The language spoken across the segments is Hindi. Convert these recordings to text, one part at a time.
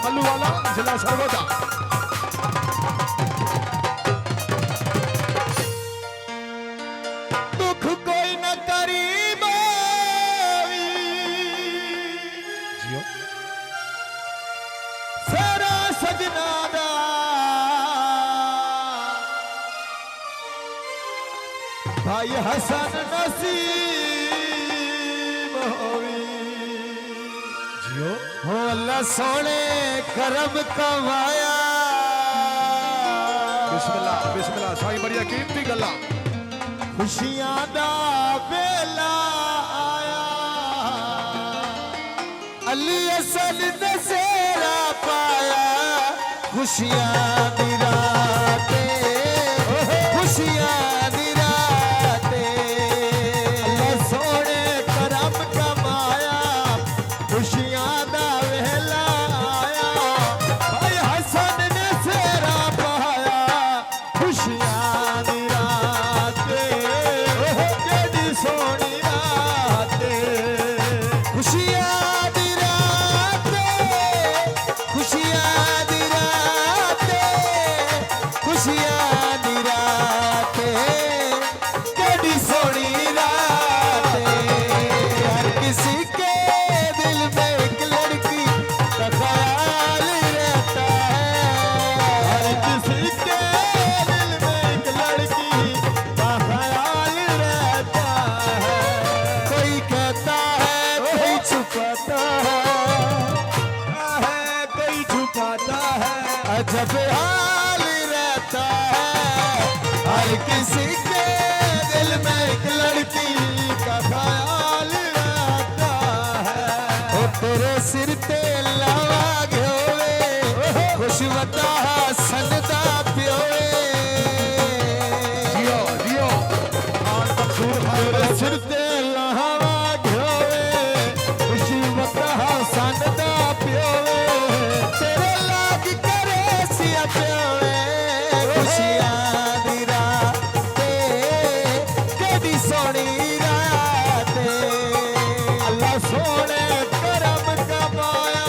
मल्लूवाला जिला सरगोदा। दुख कोई न करीब जियो सेरा सजना दा भाई हसन नसीब होवी जियो हो अल्लाह सोने करम कमाया बिस्मिल्लाह बिस्मिल्लाह साईं बढ़िया कीमती गल्ला खुशियां दा वेला आया अली असल दसेरा पाया खुशियां दी रातें खुशियां दी रातें अल्लाह सोने करम कमाया खुशियां दा वेला आया भाई हसन ने सेरा पाया खुशियां दी रातें केडी सोनी रातें खुशियां दी रातें खुशियां दी रातें खुशियां दी रातें केडी सोनी रातें हर किसी के दिल में एक लड़की का ख्याल रहता है हर किसी के दिल में एक लड़की का ख्याल रहता है कोई कहता है कोई छुपाता है कोई छुपाता है अजब हाल रहता है हर किसी के दिल में एक लड़की का ख्याल रहता है ओ तेरे सिर ते लावा घोवे खुशवता सनदा प्योवे जियो जियो खान मंसूर खान तेरे सिर ते लावा घोवे खुशवता सनदा प्योवे तेरे लाग करे सिया प्योवे खुशियां दी रातें केडी सोनी रातें अल्लाह सोने करम कमाया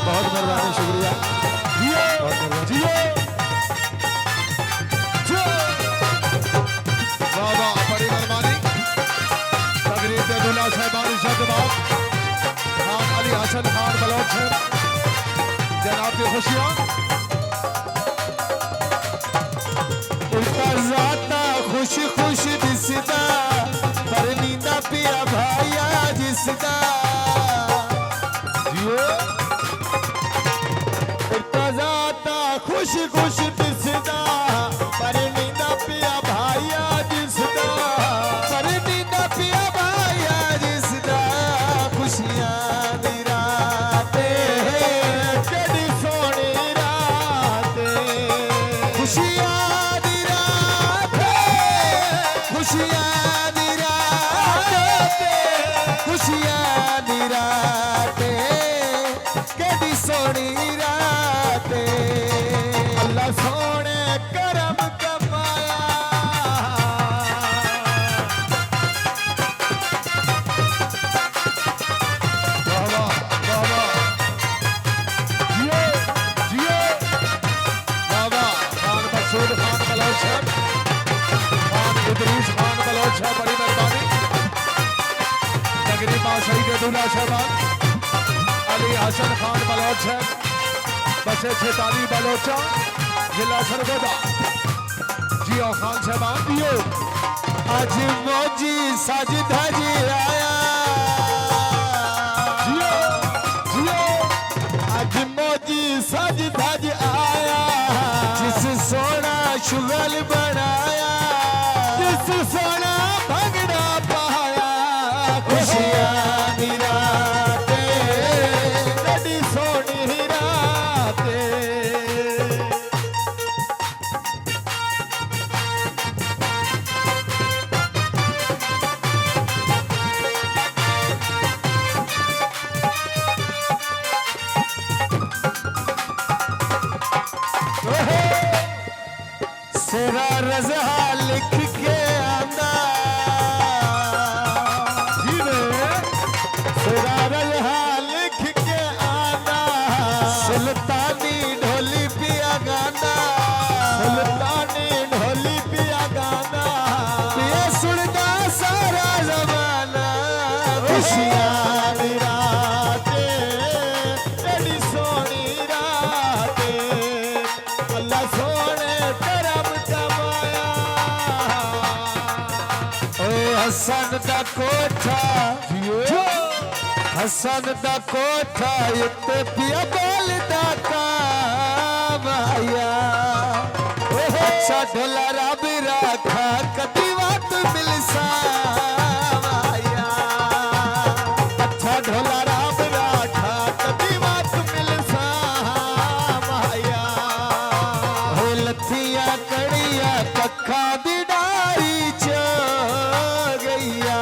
बहुत मेहरबानी शुक्रिया जियो जियो बाबा बड़ी मेहरबानी तकरीर के दूल्हा साहबान इशातबाद खान अली हसन खान बलोच है जनाब की खुशियाँ जाता खुश खुश दिसदा पर नींदा पिया भाया जिसदा जियो जाता खुश खुश दिसदा पर नींदा पिया भाया जिसदा पर नींदा पिया भाया जिसदा खुशियां दी रातें केडी सोनी रातें खुशियां दी रातें खुशियां दी रातें खुशियां दी रातें केडी सोनी रातें अल्लाह सोने करम कमाया बाबा बाबा जियो जियो बाबा खान मसूद खान बलोच है खान इदरीस खान बलोच है बड़ी मेहरबानी नगरी बादशाही के दूल्हा साहबान अली हसन खान बलोच है बसे 46 बलोचा जिला सरगोदा जियो खान साहबान जियो आज मौजी सज धज आया जियो जियो आज मौजी सज धज आया जिस सोना शुगल बनाया जिस सोना भंगड़ा पाया खुशियां दी रातें कड़ी सोनी रातें सेरा रज़ा लिख के आंदा सेरा रज़ा लिख के आंदा हसन दा कोठा हसन दा कोठा इत्ते पिया बोलदा कामाया अच्छा ढोला रब राखा कदी बात मिलसा माया अच्छा ढोला रब राखा कदी बात मिलसा माया हो लथिया कड़िया कखा दी डारी च गईया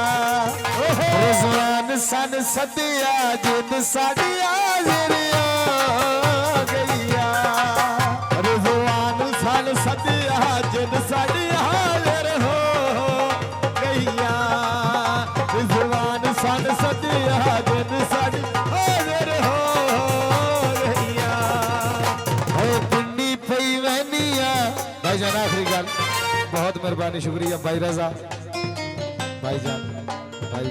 रिजवान सन सदिया जिन साड़ी हाजिर हो गईया रिजवान सन सदिया जिन साड़ी हाजिर हो गईया रिजवान सन सदिया जिन साड़ी हाजिर हो गईया ओ पिंडी पई वनिया भाईजान आखिरी गल बहुत मेहरबानी शुक्रिया भाई रजा भाईजान भाई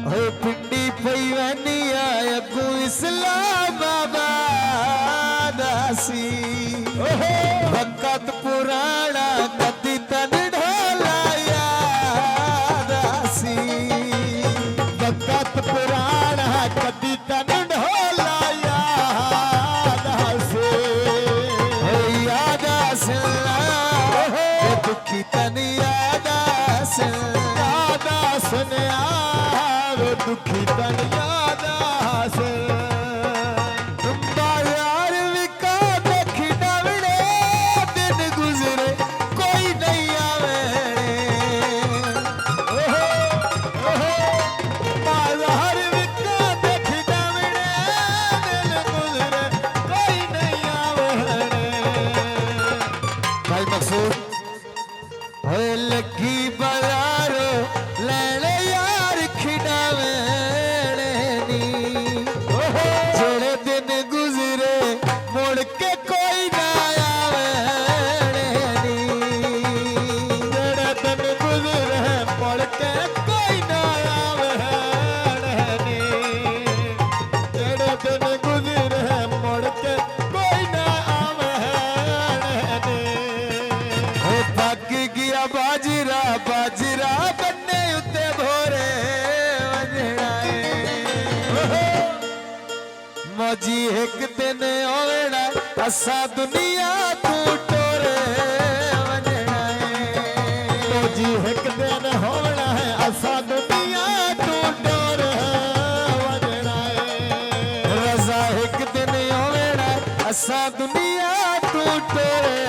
हो पिंडी पई वनिया अगू इस्लामाबाद आसी वक़्त पुराना कदी तन ढोला याद आसी वक़्त पुराना कदी तन ढोला याद आसी याद आसी दुखी तन याद आसी याद आसी दुखी तन याद आसे बाजार विका देखी डावड़े दिन गुजरे कोई नहीं आवे बाजार विका देखी डावड़े दिन गुजरे कोई नहीं आवे भाई मकसूद होए लगी बाजारो लेने यार खिडावे जेड़े दिन गुजरे मुड़ के कोई ना आवे जेड़े दिन गुजरे मुड़ के कोई ना आवे जेड़े दिन गुजरे मुड़ के कोई ना आवे थक गया बाजरा बाजरा बन्ने उत्ते भोरे मौजी एक दिन होना असा दुनिया तू टोरे वजना मौजी एक दिन होना है असा दुनिया तू टोरे वजना रजा एक दिन होना असा दुनिया तू टोरे